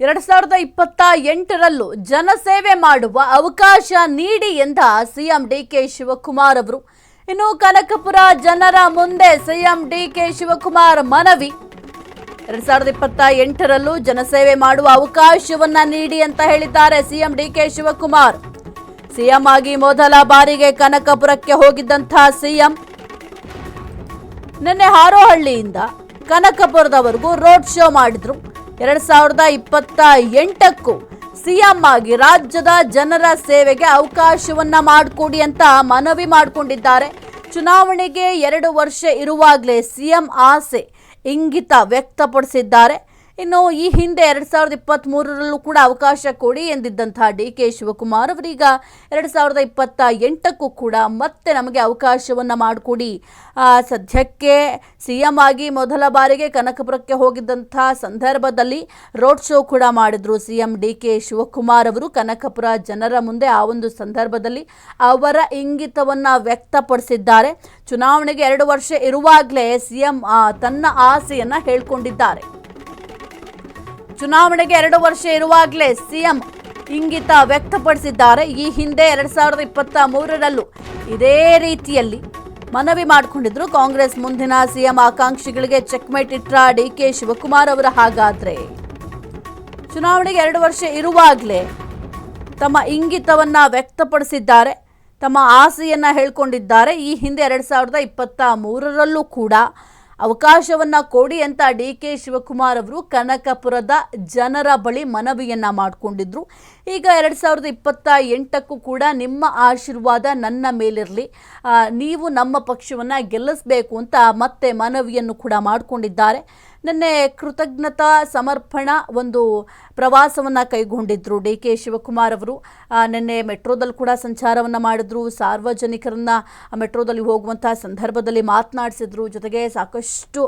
2028ರಲ್ಲೂ ಜನಸೇವೆ ಮಾಡುವ ಅವಕಾಶ ನೀಡಿ ಎಂದ ಸಿಎಂ ಡಿಕೆ ಶಿವಕುಮಾರ್ ಅವರು. ಇನ್ನು ಕನಕಪುರ ಜನರ ಮುಂದೆ ಸಿಎಂ ಡಿಕೆ ಶಿವಕುಮಾರ್ ಮನವಿ. 2028ರಲ್ಲೂ ಜನಸೇವೆ ಮಾಡುವ ಅವಕಾಶವನ್ನ ನೀಡಿ ಅಂತ ಹೇಳಿದ್ದಾರೆ ಸಿಎಂ ಡಿಕೆ ಶಿವಕುಮಾರ್. ಸಿಎಂ ಆಗಿ ಮೊದಲ ಬಾರಿಗೆ ಕನಕಪುರಕ್ಕೆ ಹೋಗಿದ್ದಂತಹ ಸಿಎಂ ನಿನ್ನೆ ಹಾರೋಹಳ್ಳಿಯಿಂದ ಕನಕಪುರದವರೆಗೂ ರೋಡ್ ಶೋ ಮಾಡಿದ್ರು. 2028ಕ್ಕೂ ಸಿಎಂ ಆಗಿ ರಾಜ್ಯದ ಜನರ ಸೇವೆಗೆ ಅವಕಾಶವನ್ನ ಮಾಡಿಕೊಡಿ ಅಂತ ಮನವಿ ಮಾಡಿಕೊಂಡಿದ್ದಾರೆ. ಚುನಾವಣೆಗೆ 2 ವರ್ಷ ಇರುವಾಗಲೇ ಸಿಎಂ ಆಸೆ ಇಂಗಿತ ವ್ಯಕ್ತಪಡಿಸಿದ್ದಾರೆ. ಇನ್ನು ಈ ಹಿಂದೆ 2023ರಲ್ಲೂ ಕೂಡ ಅವಕಾಶ ಕೊಡಿ ಎಂದಿದ್ದಂತಹ ಡಿಕೆ ಶಿವಕುಮಾರ್ ಅವರೀಗ 2028ಕ್ಕೂ ಕೂಡ ಮತ್ತೆ ನಮಗೆ ಅವಕಾಶವನ್ನು ಮಾಡಿಕೊಡಿ. ಸದ್ಯಕ್ಕೆ ಸಿಎಂ ಆಗಿ ಮೊದಲ ಬಾರಿಗೆ ಕನಕಪುರಕ್ಕೆ ಹೋಗಿದ್ದಂತಹ ಸಂದರ್ಭದಲ್ಲಿ ರೋಡ್ ಶೋ ಕೂಡ ಮಾಡಿದ್ರು ಸಿಎಂ ಡಿಕೆ ಶಿವಕುಮಾರ್ ಅವರು. ಕನಕಪುರ ಜನರ ಮುಂದೆ ಆ ಒಂದು ಸಂದರ್ಭದಲ್ಲಿ ಅವರ ಇಂಗಿತವನ್ನು ವ್ಯಕ್ತಪಡಿಸಿದ್ದಾರೆ. ಚುನಾವಣೆಗೆ 2 ವರ್ಷ ಇರುವಾಗಲೇ ಸಿಎಂ ತನ್ನ ಆಸೆಯನ್ನು ಹೇಳ್ಕೊಂಡಿದ್ದಾರೆ. ಚುನಾವಣೆಗೆ 2 ವರ್ಷ ಇರುವಾಗಲೇ ಸಿಎಂ ಇಂಗಿತ ವ್ಯಕ್ತಪಡಿಸಿದ್ದಾರೆ. ಈ ಹಿಂದೆ 2023ರಲ್ಲೂ ಇದೇ ರೀತಿಯಲ್ಲಿ ಮನವಿ ಮಾಡಿಕೊಂಡಿದ್ರು. ಕಾಂಗ್ರೆಸ್ ಮುಂದಿನ ಸಿಎಂ ಆಕಾಂಕ್ಷಿಗಳಿಗೆ ಚೆಕ್ಮೇಟ್ ಇಟ್ರ ಡಿಕೆ ಶಿವಕುಮಾರ್ ಅವರ. ಹಾಗಾದ್ರೆ ಚುನಾವಣೆಗೆ 2 ವರ್ಷ ಇರುವಾಗಲೇ ತಮ್ಮ ಇಂಗಿತವನ್ನ ವ್ಯಕ್ತಪಡಿಸಿದ್ದಾರೆ, ತಮ್ಮ ಆಸೆಯನ್ನ ಹೇಳ್ಕೊಂಡಿದ್ದಾರೆ. ಈ ಹಿಂದೆ 2023ರಲ್ಲೂ ಕೂಡ ಅವಕಾಶವನ್ನ ಕೊಡಿ ಅಂತ ಡಿಕೆ ಶಿವಕುಮಾರ್ ಅವರು ಕನಕಪುರದ ಜನರ ಬಳಿ ಮನವಿಯನ್ನ ಮಾಡಿಕೊಂಡಿದ್ರು. ಈಗ 2028ಕ್ಕೂ ಕೂಡ ನಿಮ್ಮ ಆಶೀರ್ವಾದ ನನ್ನ ಮೇಲಿರಲಿ, ನೀವು ನಮ್ಮ ಪಕ್ಷವನ್ನು ಗೆಲ್ಲಿಸಬೇಕು ಅಂತ ಮತ್ತೆ ಮನವಿಯನ್ನು ಕೂಡ ಮಾಡಿಕೊಂಡಿದ್ದಾರೆ. ನಿನ್ನೆ ಕೃತಜ್ಞತಾ ಸಮರ್ಪಣಾ ಒಂದು ಪ್ರವಾಸವನ್ನು ಕೈಗೊಂಡಿದ್ದರು ಡಿಕೆ ಶಿವಕುಮಾರ್ ಅವರು. ನಿನ್ನೆ ಮೆಟ್ರೋದಲ್ಲಿ ಕೂಡ ಸಂಚಾರವನ್ನು ಮಾಡಿದ್ರು. ಸಾರ್ವಜನಿಕರನ್ನ ಮೆಟ್ರೋದಲ್ಲಿ ಹೋಗುವಂತಹ ಸಂದರ್ಭದಲ್ಲಿ ಮಾತನಾಡಿಸಿದ್ರು. ಜೊತೆಗೆ ಸಾಕಷ್ಟು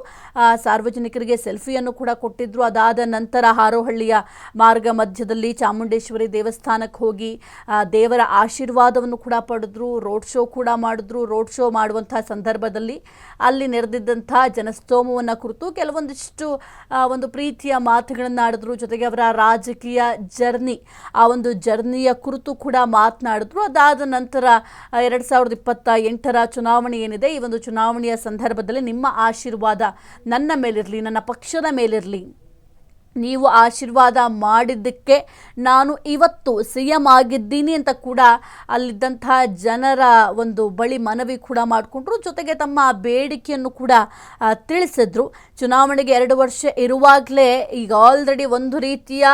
ಸಾರ್ವಜನಿಕರಿಗೆ ಸೆಲ್ಫಿಯನ್ನು ಕೂಡ ಕೊಟ್ಟಿದ್ರು. ಅದಾದ ನಂತರ ಹಾರೋಹಳ್ಳಿಯ ಮಾರ್ಗ ಮಧ್ಯದಲ್ಲಿ ಚಾಮುಂಡೇಶ್ವರಿ ದೇವಸ್ಥಾನಕ್ಕೆ ಹೋಗಿ ದೇವರ ಆಶೀರ್ವಾದವನ್ನು ಕೂಡ ಪಡೆದ್ರು. ರೋಡ್ ಶೋ ಕೂಡ ಮಾಡಿದ್ರು. ರೋಡ್ ಶೋ ಮಾಡುವಂತಹ ಸಂದರ್ಭದಲ್ಲಿ ಅಲ್ಲಿ ನೆರೆದಿದ್ದಂಥ ಜನಸ್ತೋಮವನ್ನು ಕುರಿತು ಕೆಲವೊಂದಿಷ್ಟು ಒಂದು ಪ್ರೀತಿಯ ಮಾತುಗಳನ್ನು ಆಡಿದ್ರು. ಜೊತೆಗೆ ಅವರ ರಾಜಕೀಯ ಜರ್ನಿ, ಆ ಒಂದು ಜರ್ನಿಯ ಕುರಿತು ಕೂಡ ಮಾತನಾಡಿದ್ರು. ಅದಾದ ನಂತರ 2028ರ ಚುನಾವಣೆ ಏನಿದೆ, ಈ ಒಂದು ಚುನಾವಣೆಯ ಸಂದರ್ಭದಲ್ಲಿ ನಿಮ್ಮ ಆಶೀರ್ವಾದ ನನ್ನ ಮೇಲಿರಲಿ, ನನ್ನ ಪಕ್ಷದ ಮೇಲಿರಲಿ, ನೀವು ಆಶೀರ್ವಾದ ಮಾಡಿದ್ದಕ್ಕೆ ನಾನು ಇವತ್ತು ಸಿಎಂ ಆಗಿದ್ದೀನಿ ಅಂತ ಕೂಡ ಅಲ್ಲಿದ್ದಂತಹ ಜನರ ಒಂದು ಬಳಿ ಮನವಿ ಕೂಡ ಮಾಡಿಕೊಂಡ್ರು. ಜೊತೆಗೆ ತಮ್ಮ ಬೇಡಿಕೆಯನ್ನು ಕೂಡ ತಿಳಿಸಿದ್ರು. ಚುನಾವಣೆಗೆ 2 ವರ್ಷ ಇರುವಾಗಲೇ ಈಗ ಆಲ್ರೆಡಿ ಒಂದು ರೀತಿಯ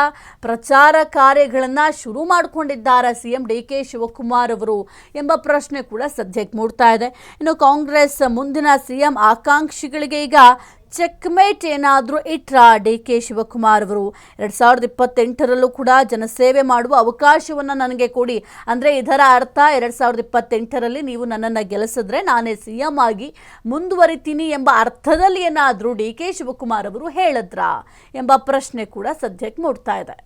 ಪ್ರಚಾರ ಕಾರ್ಯಗಳನ್ನು ಶುರು ಮಾಡಿಕೊಂಡಿದ್ದಾರೆ ಸಿಎಂ ಡಿಕೆ ಶಿವಕುಮಾರ್ ಅವರು ಎಂಬ ಪ್ರಶ್ನೆ ಕೂಡ ಸದ್ಯಕ್ಕೆ ಮೂಡ್ತಾ ಇದೆ. ಇನ್ನು ಕಾಂಗ್ರೆಸ್ ಮುಂದಿನ ಸಿಎಂ ಆಕಾಂಕ್ಷಿಗಳಿಗೆ ಈಗ ಚೆಕ್ಮೇಟ್ ಏನಾದರೂ ಇಟ್ರ ಡಿಕೆ ಶಿವಕುಮಾರ್ ಅವರು. 2028ರಲ್ಲೂ ಕೂಡ ಜನಸೇವೆ ಮಾಡುವ ಅವಕಾಶವನ್ನು ನನಗೆ ಕೊಡಿ, ಅಂದರೆ ಇದರ ಅರ್ಥ 2028ರಲ್ಲಿ ನೀವು ನನ್ನನ್ನು ಗೆಲ್ಲಿಸಿದ್ರೆ ನಾನೇ ಸಿಎಂ ಆಗಿ ಮುಂದುವರಿತೀನಿ ಎಂಬ ಅರ್ಥದಲ್ಲಿ ಏನಾದರೂ ಡಿಕೆ ಶಿವಕುಮಾರ್ ಅವರು ಹೇಳಿದ್ರಾ ಎಂಬ ಪ್ರಶ್ನೆ ಕೂಡ ಸದ್ಯಕ್ಕೆ ಮೂಡ್ತಾ ಇದೆ.